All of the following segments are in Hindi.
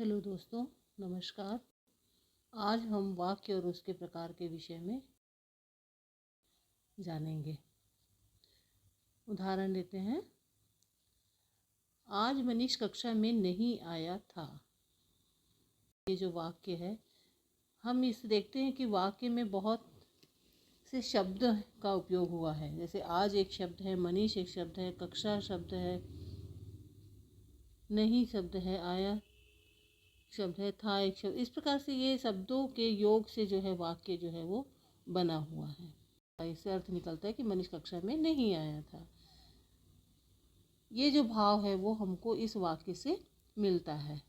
हेलो दोस्तों, नमस्कार। आज हम वाक्य और उसके प्रकार के विषय में जानेंगे। उदाहरण लेते हैं। आज मनीष कक्षा में नहीं आया था। ये जो वाक्य है, हम इस देखते हैं कि वाक्य में बहुत से शब्द का उपयोग हुआ है। जैसे आज एक शब्द है, मनीष एक शब्द है, कक्षा शब्द है, नहीं शब्द है, आया शब्द है, था एक शब्द। इस प्रकार से ये शब्दों के योग से जो है वाक्य जो है वो बना हुआ है। इससे अर्थ निकलता है कि मनीष कक्षा में नहीं आया था। ये जो भाव है वो हमको इस वाक्य से मिलता है।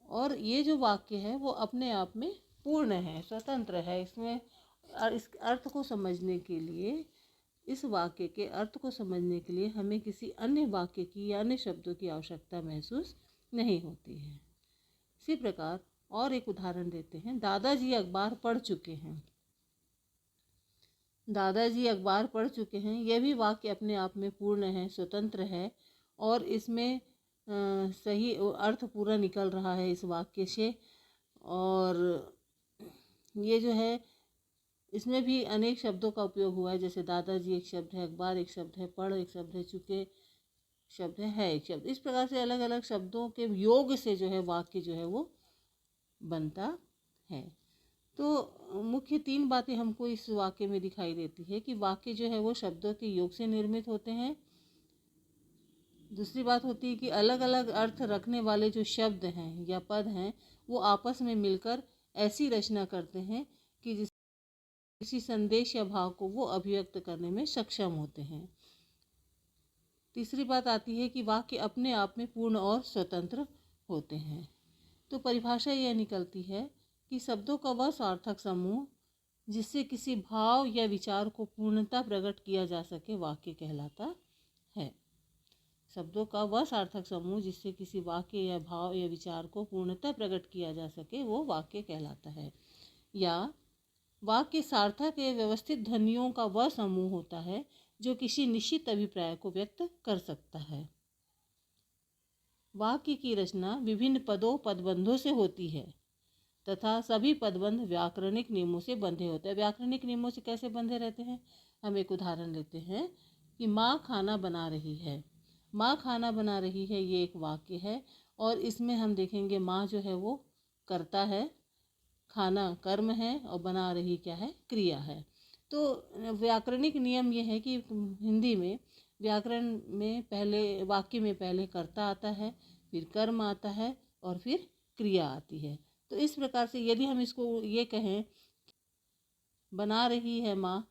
और ये जो वाक्य है वो अपने आप में पूर्ण है, स्वतंत्र है। इसमें इस अर्थ को समझने के लिए, इस वाक्य के अर्थ को समझने के लिए हमें किसी अन्य वाक्य की या अन्य शब्दों की आवश्यकता महसूस नहीं होती है। इसी प्रकार और एक उदाहरण देते हैं। दादाजी अखबार पढ़ चुके हैं। दादाजी अखबार पढ़ चुके हैं, यह भी वाक्य अपने आप में पूर्ण है, स्वतंत्र है और इसमें सही अर्थ पूरा निकल रहा है इस वाक्य से। और ये जो है, इसमें भी अनेक शब्दों का उपयोग हुआ है। जैसे दादाजी एक शब्द है, अखबार एक शब्द है, पढ़ एक शब्द है, चुके शब्द है एक शब्द। इस प्रकार से अलग अलग शब्दों के योग से जो है वाक्य जो है वो बनता है। तो मुख्य तीन बातें हमको इस वाक्य में दिखाई देती है कि वाक्य जो है वो शब्दों के योग से निर्मित होते हैं। दूसरी बात होती है कि अलग अलग अर्थ रखने वाले जो शब्द हैं या पद हैं वो आपस में मिलकर ऐसी रचना करते हैं कि जिस किसी संदेश या भाव को वो अभिव्यक्त करने में सक्षम होते हैं। तीसरी बात आती है कि वाक्य अपने आप में पूर्ण और स्वतंत्र होते हैं। तो परिभाषा यह निकलती है कि शब्दों का वह सार्थक समूह जिससे किसी भाव या विचार को पूर्णतः प्रकट किया जा सके वाक्य कहलाता है। शब्दों का वह सार्थक समूह जिससे किसी वाक्य या भाव या विचार को पूर्णतः प्रकट किया जा सके वो वाक्य कहलाता है। या वाक्य सार्थक या व्यवस्थित ध्वनियों का वह समूह होता है जो किसी निश्चित अभिप्राय को व्यक्त कर सकता है। वाक्य की रचना विभिन्न पदों पदबंधों से होती है तथा सभी पदबंध व्याकरणिक नियमों से बंधे होते हैं। व्याकरणिक नियमों से कैसे बंधे रहते हैं? हम एक उदाहरण लेते हैं कि माँ खाना बना रही है। माँ खाना बना रही है, ये एक वाक्य है और इसमें हम देखेंगे माँ जो है वो कर्ता है, खाना कर्म है और बना रही क्या है? क्रिया है। तो व्याकरणिक नियम ये है कि हिंदी में व्याकरण में पहले वाक्य में पहले कर्ता आता है, फिर कर्म आता है और फिर क्रिया आती है। तो इस प्रकार से यदि हम इसको ये कहें बना रही है माँ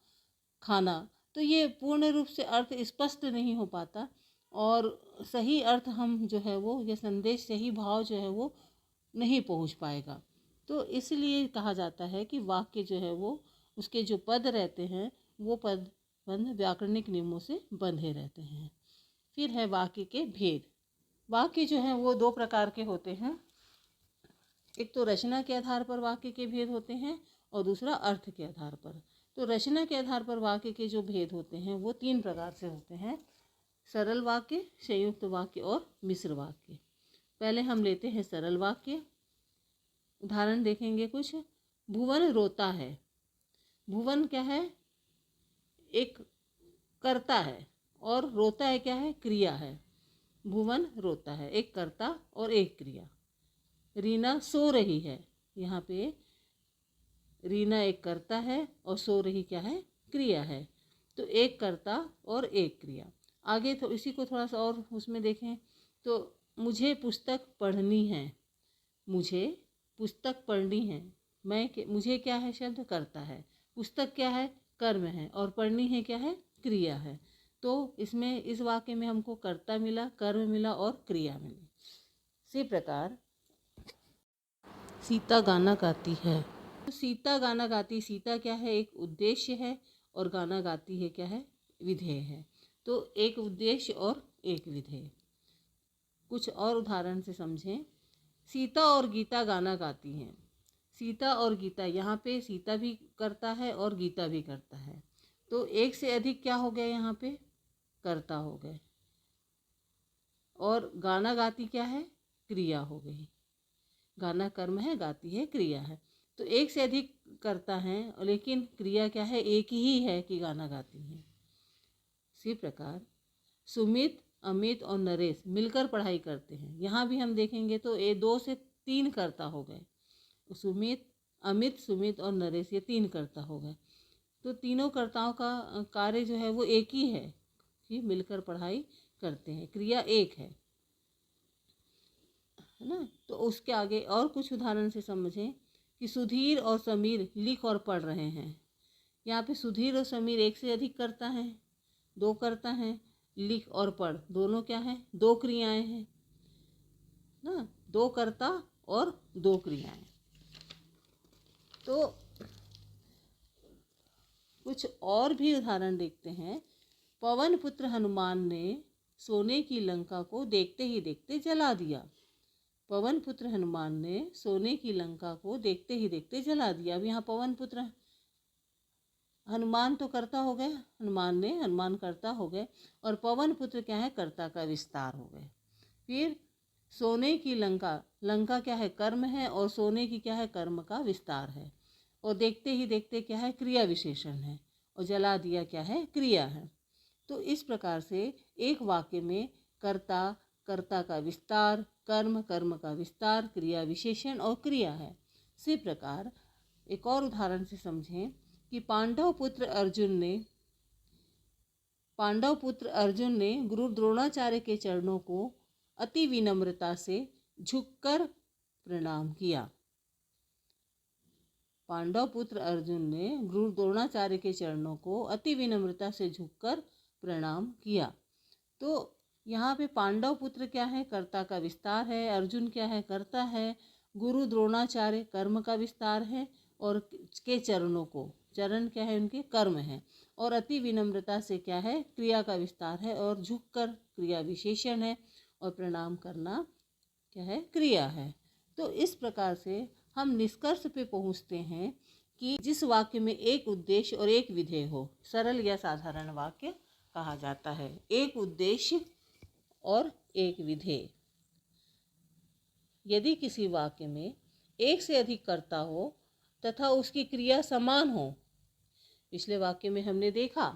खाना, तो ये पूर्ण रूप से अर्थ स्पष्ट नहीं हो पाता और सही अर्थ हम जो है वो ये संदेश सही भाव जो है वो नहीं पहुँच पाएगा। तो इसलिए कहा जाता है कि वाक्य जो है वो उसके जो पद रहते हैं वो पद बंध व्याकरणिक नियमों से बंधे रहते हैं। फिर है वाक्य के भेद। वाक्य जो है वो दो प्रकार के होते हैं। एक तो रचना के आधार पर वाक्य के भेद होते हैं और दूसरा अर्थ के आधार पर। तो रचना के आधार पर वाक्य के जो भेद होते हैं वो तीन प्रकार से होते हैं: सरल वाक्य, संयुक्त वाक्य और मिश्र वाक्य। पहले हम लेते हैं सरल वाक्य। उदाहरण देखेंगे कुछ। भुवन रोता है। भुवन क्या है? एक कर्ता है और रोता है क्या है? क्रिया है। भुवन रोता है, एक कर्ता और एक क्रिया। रीना सो रही है। यहाँ पे रीना एक कर्ता है और सो रही क्या है? क्रिया है। तो एक कर्ता और एक क्रिया। आगे तो इसी को थोड़ा सा और उसमें देखें तो मुझे पुस्तक पढ़नी है। मुझे पुस्तक पढ़नी है। मुझे क्या है? शब्द कर्ता है। पुस्तक क्या है? कर्म है और पढ़नी है क्या है? क्रिया है। तो इसमें इस वाक्य में हमको कर्ता मिला, कर्म मिला और क्रिया मिली। इसी प्रकार सीता गाना गाती है। तो सीता गाना गाती, सीता क्या है? एक उद्देश्य है और गाना गाती है क्या है? विधेय है। तो एक उद्देश्य और एक विधेय। कुछ और उदाहरण से समझें। सीता और गीता गाना गाती हैं। सीता और गीता, यहाँ पे सीता भी करता है और गीता भी करता है। तो एक से अधिक क्या हो गया? यहाँ पे कर्ता हो गए और गाना गाती क्या है? क्रिया हो गई। गाना कर्म है, गाती है क्रिया है। तो एक से अधिक करता है, लेकिन क्रिया क्या है, एक ही है कि गाना गाती है। इसी प्रकार सुमित, अमित और नरेश मिलकर पढ़ाई करते हैं। यहाँ भी हम देखेंगे तो ये 2 से 3 कर्ता हो गए। सुमित, अमित, सुमित और नरेश, ये 3 कर्ता हो गए। तो तीनों कर्ताओं का कार्य जो है वो एक ही है कि मिलकर पढ़ाई करते हैं, क्रिया एक है ना। तो उसके आगे और कुछ उदाहरण से समझें कि सुधीर और समीर लिख और पढ़ रहे हैं। यहाँ पे सुधीर और समीर एक से अधिक करता है, 2 करता है। लिख और पढ़ दोनों क्या है, 2 क्रियाएं हैं ना, 2 कर्ता और 2 क्रियाएं। तो कुछ और भी उदाहरण देखते हैं। पवन पुत्र हनुमान ने सोने की लंका को देखते ही देखते जला दिया। पवन पुत्र हनुमान ने सोने की लंका को देखते ही देखते जला दिया। अब यहाँ पवन पुत्र हनुमान तो कर्ता हो गए, हनुमान कर्ता हो गए, और पवन पुत्र क्या है, कर्ता का विस्तार हो गए। फिर सोने की लंका, लंका क्या है, कर्म है, और सोने की क्या है, कर्म का विस्तार है। और देखते ही देखते क्या है, क्रिया विशेषण है, और जला दिया क्या है, क्रिया है। तो इस प्रकार से एक वाक्य में कर्ता, कर्ता का विस्तार, कर्म, कर्म का विस्तार, क्रिया विशेषण और क्रिया है। इसी प्रकार एक और उदाहरण से समझें कि पांडव पुत्र अर्जुन ने गुरु द्रोणाचार्य के चरणों को अति विनम्रता से झुककर प्रणाम किया। पांडव पुत्र अर्जुन ने गुरु द्रोणाचार्य के चरणों को अति विनम्रता से झुककर प्रणाम किया। तो यहाँ पे पांडव पुत्र क्या है, कर्ता का विस्तार है, अर्जुन क्या है, कर्ता है, गुरु द्रोणाचार्य कर्म का विस्तार है, और के चरणों को, चरण क्या है उनके, कर्म है, और अति विनम्रता से क्या है, क्रिया का विस्तार है, और झुककर क्रिया विशेषण है, और प्रणाम करना क्या है, क्रिया है। तो इस प्रकार से हम निष्कर्ष पे पहुँचते हैं कि जिस वाक्य में एक उद्देश्य और एक विधेय हो, सरल या साधारण वाक्य कहा जाता है। एक उद्देश्य और एक विधेय। यदि किसी वाक्य में एक से अधिक कर्ता हो तथा उसकी क्रिया समान हो, पिछले वाक्य में हमने देखा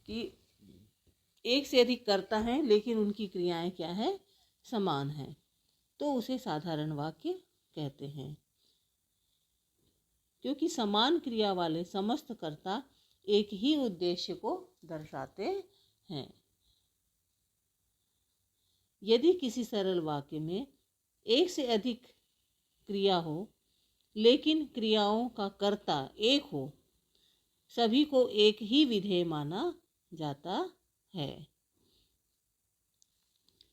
कि एक से अधिक कर्ता हैं लेकिन उनकी क्रियाएं क्या है, समान हैं, तो उसे साधारण वाक्य कहते हैं। क्योंकि समान क्रिया वाले समस्त कर्ता एक ही उद्देश्य को दर्शाते हैं। यदि किसी सरल वाक्य में एक से अधिक क्रिया हो लेकिन क्रियाओं का कर्ता एक हो, सभी को एक ही विधेय माना जाता है।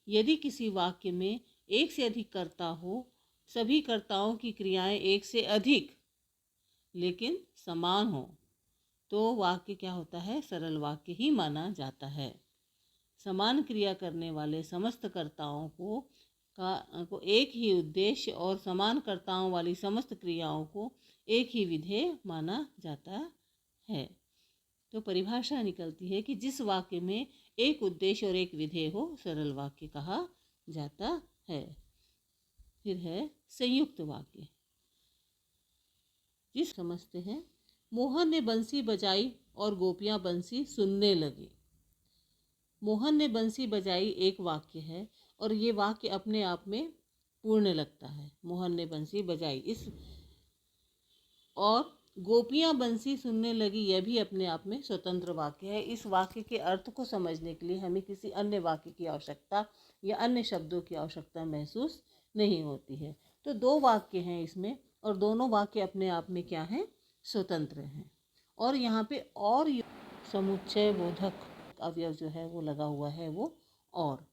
यदि किसी वाक्य में एक से अधिक कर्ता हो, सभी कर्ताओं की क्रियाएं एक से अधिक लेकिन समान हो, तो वाक्य क्या होता है, सरल वाक्य ही माना जाता है। समान क्रिया करने वाले समस्त कर्ताओं को एक ही उद्देश्य और समान कर्ताओं वाली समस्त क्रियाओं को एक ही विधेय माना जाता है। तो परिभाषा निकलती है कि जिस वाक्य में एक उद्देश्य और एक विधेय हो, सरल वाक्य कहा जाता है। फिर है संयुक्त वाक्य, जिस समझते हैं। मोहन ने बंसी बजाई और गोपियां बंसी सुनने लगी। मोहन ने बंसी बजाई एक वाक्य है, और ये वाक्य अपने आप में पूर्ण लगता है। मोहन ने बंसी बजाई, इस और गोपियां बंसी सुनने लगी, यह भी अपने आप में स्वतंत्र वाक्य है। इस वाक्य के अर्थ को समझने के लिए हमें किसी अन्य वाक्य की आवश्यकता या अन्य शब्दों की आवश्यकता महसूस नहीं होती है। तो 2 वाक्य हैं इसमें, और दोनों वाक्य अपने आप में क्या हैं, स्वतंत्र हैं। और यहाँ पे और समुच्चय बोधक अवयव जो है वो लगा हुआ है, वो और।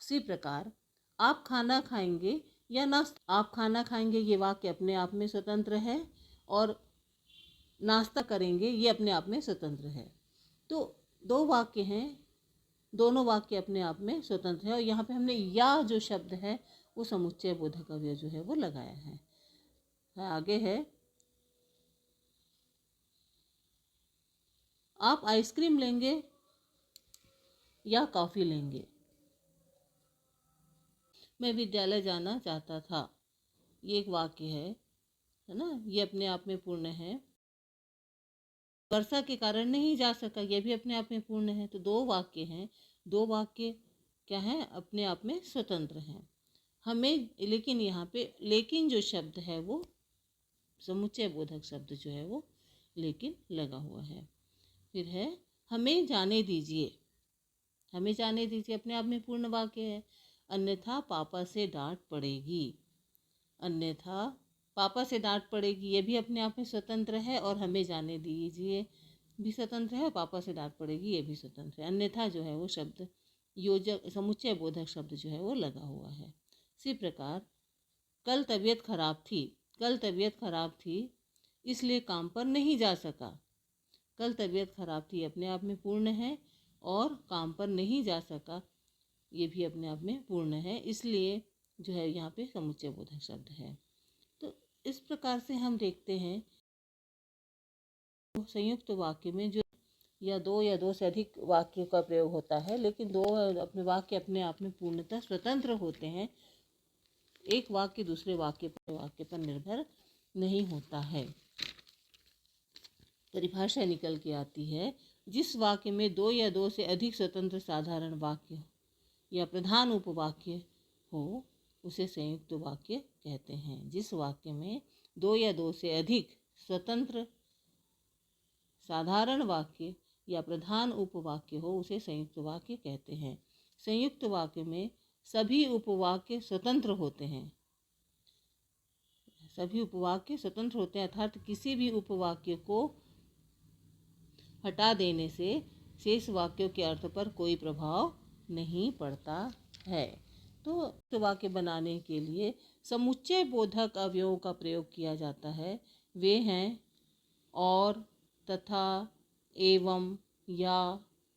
इसी प्रकार आप खाना खाएंगे या नाश्ता, आप खाना खाएंगे ये वाक्य अपने आप में स्वतंत्र है, और नाश्ता करेंगे ये अपने आप में स्वतंत्र है। तो 2 वाक्य हैं, दोनों वाक्य अपने आप में स्वतंत्र है, और यहाँ पे हमने या जो शब्द है वो समुच्चय बोधक अवयव जो है वो लगाया है। आगे है, आप आइसक्रीम लेंगे या कॉफ़ी लेंगे। मैं विद्यालय जाना चाहता था। ये एक वाक्य है ना, ये अपने आप में पूर्ण है। वर्षा के कारण नहीं जा सका, ये भी अपने आप में पूर्ण है। तो दो वाक्य हैं, दो वाक्य क्या है, अपने आप में स्वतंत्र हैं। हमें लेकिन यहाँ पे लेकिन जो शब्द है वो समुच्चय बोधक शब्द जो है वो लेकिन लगा हुआ है। फिर है हमें जाने दीजिए, हमें जाने दीजिए अपने आप में पूर्ण वाक्य है। अन्यथा पापा से डांट पड़ेगी, अन्यथा पापा से डांट पड़ेगी, ये भी अपने आप में स्वतंत्र है। और हमें जाने दीजिए भी स्वतंत्र है, पापा से डांट पड़ेगी ये भी स्वतंत्र है। अन्यथा जो है वो शब्द योजक समुच्चय बोधक शब्द जो है वो लगा हुआ है। इसी प्रकार कल तबीयत खराब थी, कल तबीयत खराब थी इसलिए काम पर नहीं जा सका। कल तबीयत खराब थी अपने आप में पूर्ण है, और काम पर नहीं जा सका ये भी अपने आप में पूर्ण है, इसलिए जो है यहाँ पे समुच्चय बोधक शब्द है। तो इस प्रकार से हम देखते हैं संयुक्त वाक्य में जो या दो से अधिक वाक्यों का प्रयोग होता है, लेकिन दो अपने वाक्य अपने आप में पूर्णतः स्वतंत्र होते हैं। एक वाक्य दूसरे वाक्य पर निर्भर नहीं होता है। परिभाषा निकल के आती है, जिस वाक्य में दो या दो से अधिक स्वतंत्र साधारण वाक्य या प्रधान उपवाक्य हो उसे संयुक्त वाक्य कहते हैं। जिस वाक्य में दो या दो से अधिक स्वतंत्र साधारण वाक्य या प्रधान उपवाक्य हो उसे संयुक्त वाक्य कहते हैं। संयुक्त वाक्य में सभी उपवाक्य स्वतंत्र होते हैं, सभी उपवाक्य स्वतंत्र होते हैं, अर्थात किसी भी उपवाक्य को हटा देने से शेष वाक्यों के अर्थ पर कोई प्रभाव नहीं पड़ता है। तो वाक्य बनाने के लिए समुच्चय बोधक अवयवों का प्रयोग किया जाता है। वे हैं और, तथा, एवं, या,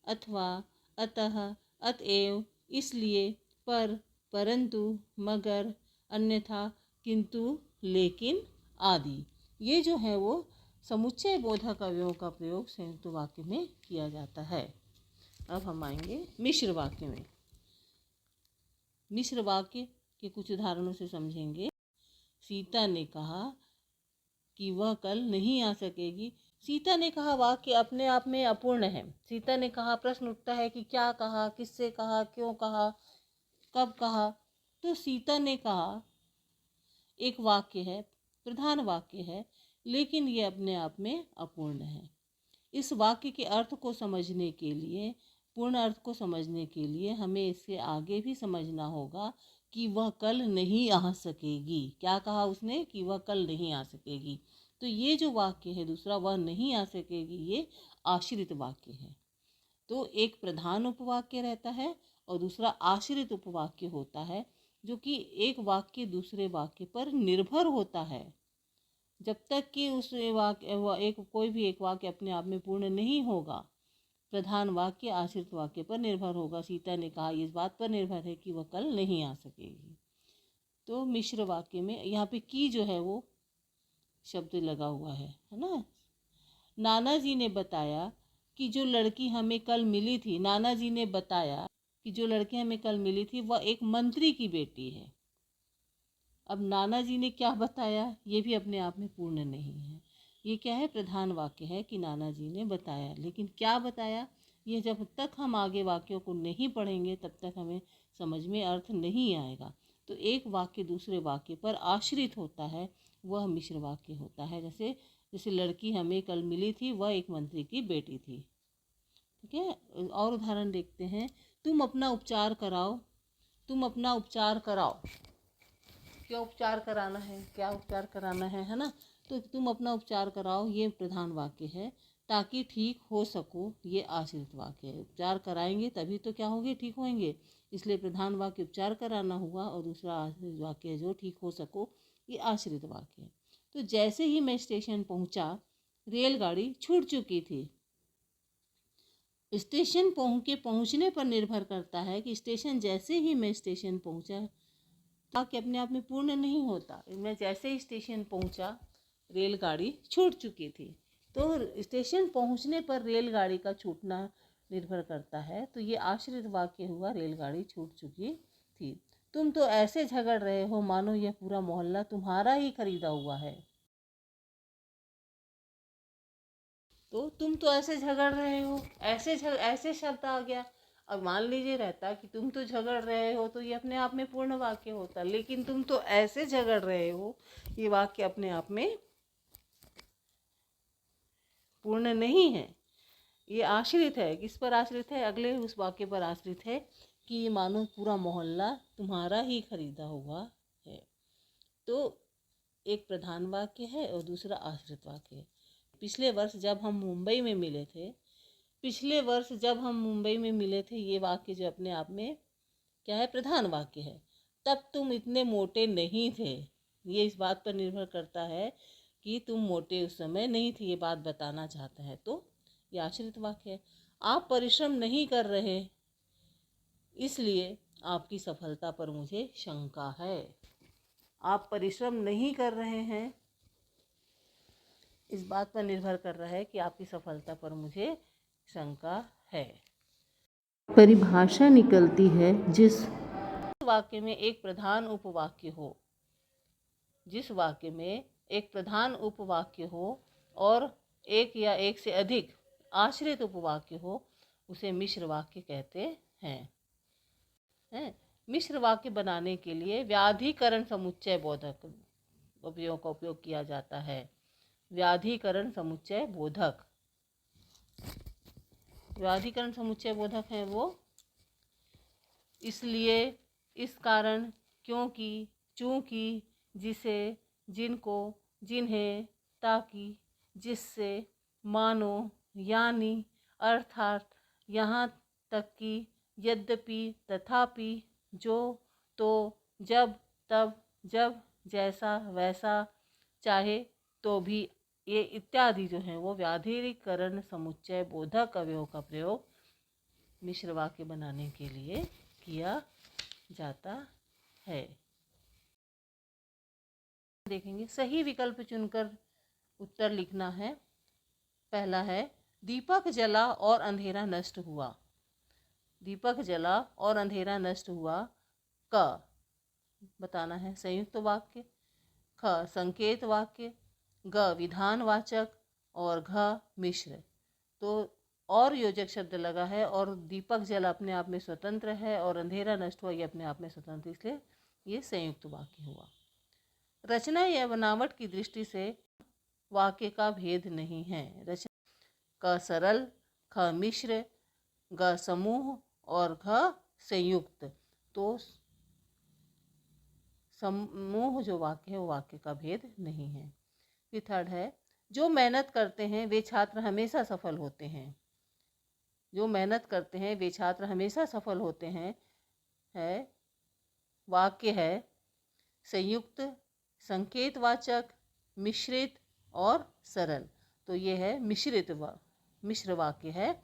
अथवा, अतः, अतएव, इसलिए, पर, परंतु, मगर, अन्यथा, किंतु, लेकिन आदि। ये जो है वो समुच्चय बोधक अवयवों का प्रयोग संयुक्त वाक्य में किया जाता है। अब हम आएंगे मिश्र वाक्य में। मिश्र वाक्य के कुछ उदाहरणों से समझेंगे। सीता ने कहा कि वह कल नहीं आ सकेगी। सीता ने कहा वाक्य अपने आप में अपूर्ण है। सीता ने कहा, प्रश्न उठता है कि क्या कहा, किससे कहा, क्यों कहा, कब कहा। तो सीता ने कहा एक वाक्य है, प्रधान वाक्य है, लेकिन ये अपने आप में अपूर्ण है। इस वाक्य के अर्थ को समझने के लिए, पूर्ण अर्थ को समझने के लिए हमें इससे आगे भी समझना होगा कि वह कल नहीं आ सकेगी। क्या कहा उसने कि वह कल नहीं आ सकेगी। तो ये जो वाक्य है दूसरा, वह नहीं आ सकेगी, ये आश्रित वाक्य है। तो एक प्रधान उपवाक्य रहता है और दूसरा आश्रित उपवाक्य होता है, जो कि एक वाक्य दूसरे वाक्य पर निर्भर होता है। जब तक कि उस वाक्य कोई भी एक वाक्य अपने आप में पूर्ण नहीं होगा, प्रधान वाक्य आश्रित वाक्य पर निर्भर होगा। सीता ने कहा इस बात पर निर्भर है कि वह कल नहीं आ सकेगी। तो मिश्र वाक्य में यहाँ पे की जो है वो शब्द लगा हुआ है ना। नाना जी ने बताया कि जो लड़की हमें कल मिली थी, नाना जी ने बताया कि जो लड़की हमें कल मिली थी वह एक मंत्री की बेटी है। अब नाना जी ने क्या बताया, ये भी अपने आप में पूर्ण नहीं है। ये क्या है, प्रधान वाक्य है कि नाना जी ने बताया, लेकिन क्या बताया, ये जब तक हम आगे वाक्यों को नहीं पढ़ेंगे तब तक हमें समझ में अर्थ नहीं आएगा। तो एक वाक्य दूसरे वाक्य पर आश्रित होता है, वह मिश्र वाक्य होता है। जैसे लड़की हमें कल मिली थी, वह एक मंत्री की बेटी थी। ठीक है, और उदाहरण देखते हैं। तुम अपना उपचार कराओ, तुम अपना उपचार कराओ। क्या उपचार कराना है, क्या उपचार कराना है ना। तो तुम अपना उपचार कराओ, ये प्रधान वाक्य है। ताकि ठीक हो सको, ये आश्रित वाक्य है। उपचार कराएंगे तभी तो क्या होंगे, ठीक होंगे। इसलिए प्रधान वाक्य उपचार कराना हुआ और दूसरा आश्रित वाक्य है जो ठीक हो सको, ये आश्रित वाक्य है। तो जैसे ही मैं स्टेशन पहुंचा, रेलगाड़ी छूट चुकी थी। स्टेशन पहुंचने पर निर्भर करता है कि स्टेशन जैसे ही मैं स्टेशन पहुंचा, वाक्य अपने आप में पूर्ण नहीं होता। मैं जैसे ही स्टेशन पहुंचा, रेलगाड़ी छूट चुकी थी। तो स्टेशन पहुंचने पर रेलगाड़ी का छूटना निर्भर करता है। तो ये आश्रित वाक्य हुआ, रेलगाड़ी छूट चुकी थी। तुम तो ऐसे झगड़ रहे हो मानो यह पूरा मोहल्ला तुम्हारा ही खरीदा हुआ है। तो तुम तो ऐसे झगड़ रहे हो, ऐसे शब्द आ गया। अब मान लीजिए रहता कि तुम तो झगड़ रहे हो, तो ये अपने आप में पूर्ण वाक्य होता, लेकिन तुम तो ऐसे झगड़ रहे हो, ये वाक्य अपने आप में पूर्ण नहीं है। ये आश्रित है। किस पर आश्रित है? अगले उस वाक्य पर आश्रित है कि ये मानो पूरा मोहल्ला तुम्हारा ही खरीदा हुआ है। तो एक प्रधान वाक्य है और दूसरा आश्रित वाक्य है। पिछले वर्ष जब हम मुंबई में मिले थे, ये वाक्य जो अपने आप में क्या है? प्रधान वाक्य है। तब तुम इतने मोटे नहीं थे, ये इस बात पर निर्भर करता है कि तुम मोटे उस समय नहीं थे, ये बात बताना चाहता है। तो ये आश्रित वाक्य है। आप परिश्रम नहीं कर रहे, इसलिए आपकी सफलता पर मुझे शंका है। आप परिश्रम नहीं कर रहे हैं, इस बात पर निर्भर कर रहा है कि आपकी सफलता पर मुझे शंका है। परिभाषा निकलती है जिस वाक्य में एक प्रधान उपवाक्य हो, जिस वाक्य में एक प्रधान उपवाक्य हो और एक या एक से अधिक आश्रित उपवाक्य हो, उसे मिश्र वाक्य कहते हैं। मिश्र वाक्य बनाने के लिए व्याधिकरण समुच्चय बोधक उपयोग का उपयोग किया जाता है। व्याधिकरण समुच्चय बोधक, व्याधिकरण समुच्चय बोधक है वो इसलिए, इस कारण, क्योंकि, चूंकि, जिसे, जिनको, जिन्हें, ताकि, जिससे, मानो, यानी, अर्थात, यहाँ तक कि, यद्यपि, तथापि, जो, तो, जब, तब, जब, जैसा, वैसा, चाहे, तो भी, ये इत्यादि जो है वो व्याधिकरण समुच्चय बोधक अवयव का प्रयोग मिश्र वाक्य बनाने के लिए किया जाता है। देखेंगे, सही विकल्प चुनकर उत्तर लिखना है। पहला है, दीपक जला और अंधेरा नष्ट हुआ। दीपक जला और अंधेरा नष्ट हुआ। क बताना है संयुक्त वाक्य, ख संकेत वाक्य, ग विधानवाचक और घ मिश्र। तो और योजक शब्द लगा है और दीपक जल अपने आप में स्वतंत्र है और अंधेरा नष्ट हुआ ये अपने आप में स्वतंत्र, इसलिए ये संयुक्त वाक्य हुआ। रचना या बनावट की दृष्टि से वाक्य का भेद नहीं है। रचना क सरल, ख मिश्र, ग समूह और घ संयुक्त। तो समूह जो वाक्य है वो वाक्य का भेद नहीं है। फिर थर्ड है, जो मेहनत करते हैं वे छात्र हमेशा सफल होते हैं। जो मेहनत करते हैं वे छात्र हमेशा सफल होते हैं है वाक्य है संयुक्त, संकेतवाचक, मिश्रित और सरल। तो ये है मिश्र वाक्य है,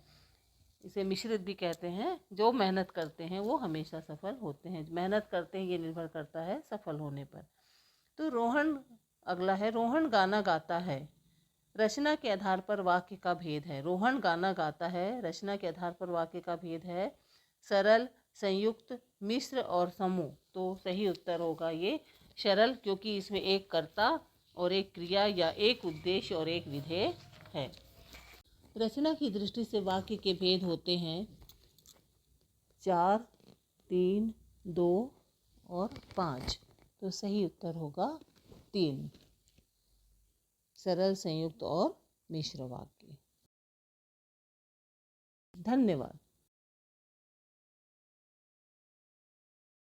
इसे मिश्रित भी कहते हैं। जो मेहनत करते हैं वो हमेशा सफल होते हैं। मेहनत करते हैं ये निर्भर करता है सफल होने पर। तो रोहन अगला है, रोहन गाना गाता है। रचना के आधार पर वाक्य का भेद है। रोहन गाना गाता है, रचना के आधार पर वाक्य का भेद है सरल, संयुक्त, मिश्र और समूह। तो सही उत्तर होगा ये सरल, क्योंकि इसमें एक कर्ता और एक क्रिया या एक उद्देश्य और एक विधेय है। रचना की दृष्टि से वाक्य के भेद होते हैं 4, 3, 2 और 5। तो सही उत्तर होगा 3, सरल, संयुक्त और मिश्र वाक्य। धन्यवाद।